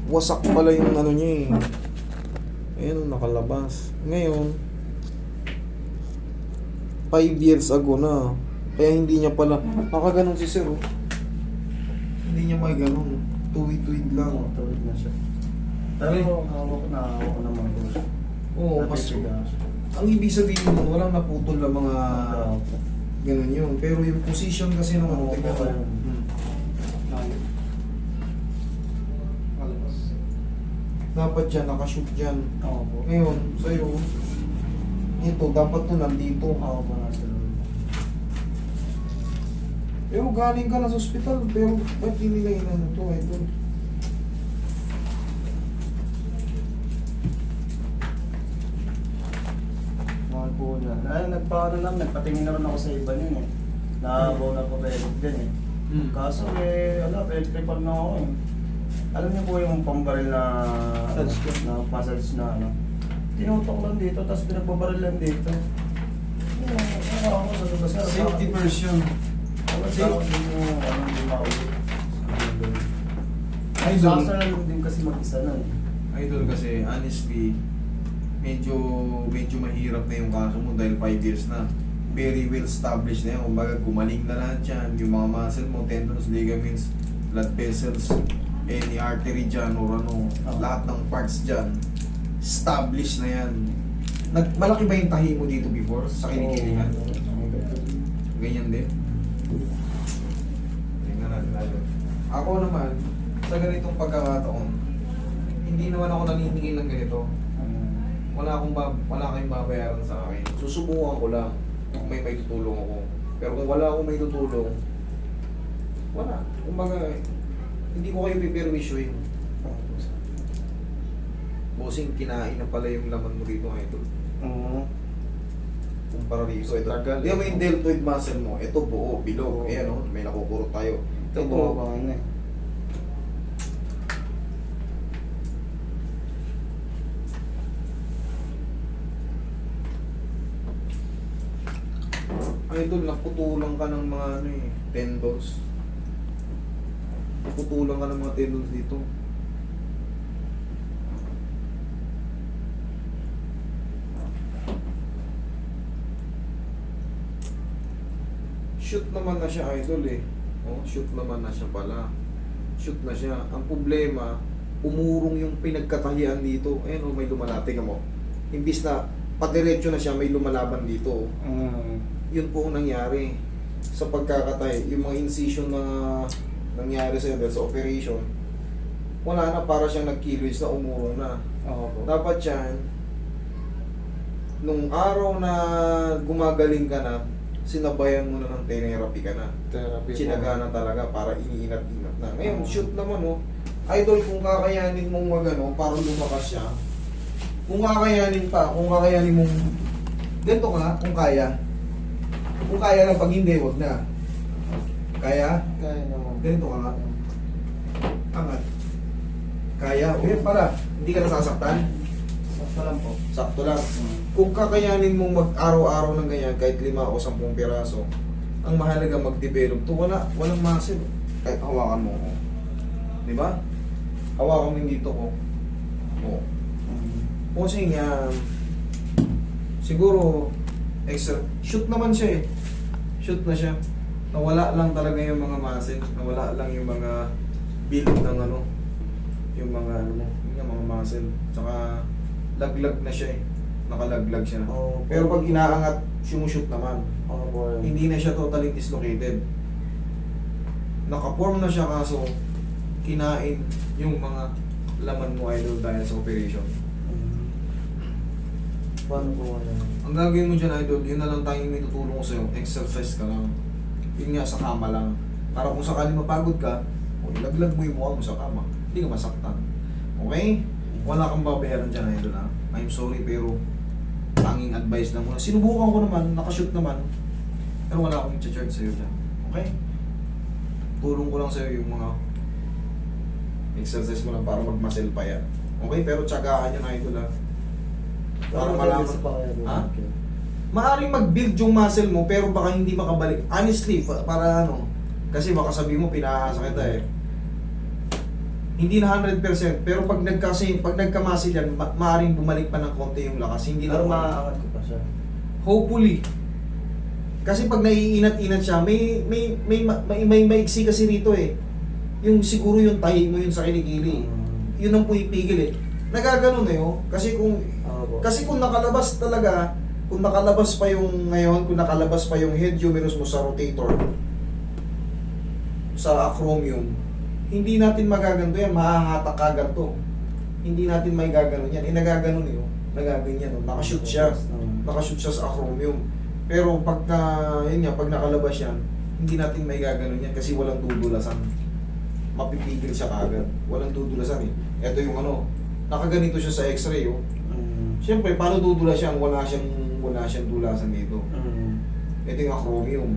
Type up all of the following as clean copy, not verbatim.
wasak pala yung ano niya eh. Ayan, nakalabas. Ngayon, 5 years ago na. Kaya hindi niya pala, nakaganon si sir oh. Hindi niya may ganon. Tuwid-tuwid lang. Oo, tawid na siya. Pero hawak ko naman ko siya. Oo, mas Napitigas. ang ibig sabihin mo, walang naputol na mga ganun yun. Pero yung position kasi ng ano, Oo, tingnan mo. okay. Dapat dyan, nakashoot dyan. Oo po. Ngayon, sa'yo, ito, dapat to nandito. Oo po nga sila. Pero galing ka na sa ospital, pero ba't hindi nila inano to, idol? Mahal po yan. Ay, nagpaano lang, nagpatingin na rin ako sa iba yun eh. Nakabaw na po pwedeng din eh. Kaso ala, pwede pa na ako eh. Alam niyo po yung pambaril na passage na ano. Tinutok lang dito, tapos pinagbabaril lang dito. Ako sa diba sir? Safety version. Kasi hindi mo, hindi maulit. Idol. Sasa lang din kasi mag-isa na eh. Idol kasi, honestly, medyo mahirap na yung kaso mo dahil 5 years na. Very well established na yan. Kumbaga, gumaling na lahat yan. Yung mga muscle mo, tendons, ligaments, blood vessels, any artery dyan or ano, lahat ng parts dyan, established na yan. Malaki ba yung tahi mo dito before sa kinikilingan? Ganyan din? Tingnan natin natin. Ako naman, sa ganitong pagkakataon, hindi naman ako naniningil ng ganito. Wala kayong babayaran sa akin. Susubukan ko lang kung may tutulong ako. Pero kung wala akong may tutulong, wala. Kumbaga, hindi ko kayo piperwisyoin. Bossing, kinain na pala yung laman mo dito, idol. Oo. Kumpara dito, ito. Tagal. Di ba yung deltoid muscle mo? Ito buo, bilog. Ayan, oh, may nakukurot tayo. Ito bumabangin na eh. Idol, naputulang ka ng mga ano eh, tendons. Naputulang ka ng mga tendons dito. Shoot naman na siya, idol eh. Oh, shoot naman na siya pala. Shoot na siya. Ang problema, umurong yung pinagkatahian dito. Ayun oh, may lumalating mo. Imbis na padiretso na siya, may lumalaban dito. Yun po ang nangyari sa pagkakatay. Yung mga incision na nangyari sa dahil sa operation, wala na, para siyang nagkiloys na, umurong na. Oo po. Dapat yan, nung araw na gumagaling ka na, sinabayan mo na ng therapy ka na. Therapy. Tsinaga na talaga para iniinat-inat na. Ngayon, shoot naman oh. Idol, kung kakayanin mong magano para lumakas siya, kung kakayanin mong ganito ka, kung kaya. Kung kaya lang, pag hindi, wag na. Kaya? Kaya naman. Ganito ka nga. Angat. Kaya. O yan pala, hindi ka nasasaktan. Sakto lang po. Sakto lang. Kung kakayanin mong mag-araw-araw ng ganyan, kahit 5 o 10 piraso, ang mahalaga mag-develop to, walang muscle. Kahit hawakan mo ko. Di ba? Hawakan mo yung dito ko. Oo. Kasi nga, siguro, shoot naman siya eh. Shoot na siya. Nawala lang talaga yung mga muscle. Nawala lang yung mga build ng ano. Yung mga ano mo. Yung mga muscle. Tsaka, laglag na siya eh. Nakalaglag siya. Oo. Pero pag inaangat, sumushoot naman. Oo po. Hindi na siya totally dislocated. Nakaform na siya kaso kinain yung mga laman mo, idol, dahil sa operation. Paano po yan? Ang gagawin mo dyan, idol, yun na lang tayong may tutulong ko sa'yo. Exercise ka lang. Yun nga, sa kama lang. Para kung sakaling mapagod ka, ilaglag mo yung mukha mo sa kama. Hindi ka masaktan. Okay? Wala kang babayaran dyan, idol, ha? I'm sorry, pero tanging advice lang muna. Sinubukan ko naman, nakashoot naman. Pero wala akong i-charge sa'yo dyan. Okay? Tulong ko lang sa'yo yung mga exercise mo lang para mag-muscle pa yan. Okay? Pero tsagaan yun, idol, ha? Para malaman. Ha? Maaring mag-build yung muscle mo, pero baka hindi makabalik. Honestly, para ano, kasi baka sabihin mo, pinaasa kita eh. Hindi na 100%, pero pag nagka-muscle yan, maaaring bumalik pa ng konti yung lakas. Hindi Pero na maaangat ko pa siya. hopefully. Kasi pag naiinat-inat siya, may maiksi kasi rito eh. Yung siguro yung tahi mo yun sa kilikili. Yun ang pumipigil eh. Nagaganon eh oh. Kasi kung nakalabas talaga, kung nakalabas pa yung ngayon, kung nakalabas pa yung head humerus mo sa rotator, sa acromion, hindi natin magaganto yan, mahahatak agad to. Hindi natin may gaganon yan. Nagaganon eh oh. Nagaganyan oh. Nakashoot siya. Nakashoot siya sa acromion. Pero pagka, yun nga, pag nakalabas yan, hindi natin may gaganon yan kasi walang dudulasan. Mapipigil siya kaagad. Walang dudulasan eh. Ito yung ano, nakaganito siya sa x-ray oh. Siyempre, paano dudulas yan? Wala siyang dulasan dito. Ito yung acromion.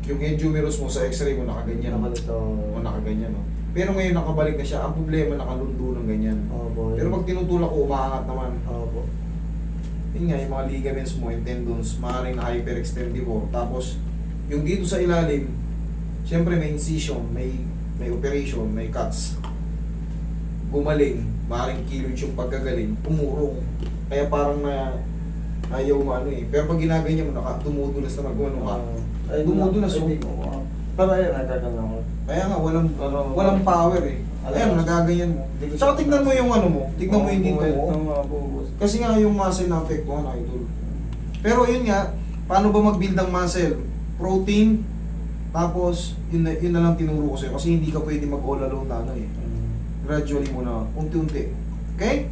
Yung head humerus mo sa x-ray mo nakaganyan. O nakaganyan oh. Pero ngayon nakabalik na siya. Ang problema nakalundo ng ganyan. Pero pag tinutulak ko, umaangat naman. Yun nga, yung mga ligaments mo, yung tendons, maaaring na hyperextendable. Tapos, yung dito sa ilalim, siyempre may incision, may operation, may cuts. Gumaling, maaaring kilos yung pagkagaling, umurong. Kaya parang ayaw mo ano eh. Pero pag ginaganyan mo, tumudulas na magumano ka. Dumudulas mo. Pero ayun, nagkaganyan ako. Kaya nga, walang power eh. Ayan, nagaganyan mo. Tsaka tignan mo yung ano mo, tignan mo yung dito mo. Kasi nga yung muscle na apektuhan, idol. Pero yun nga, paano ba mag-build ng muscle? Protein, tapos yun na lang tinuro ko sa'yo. Kasi hindi ka pwede mag-all alone na ano eh. Gradually mo na, unti-unti. Okay?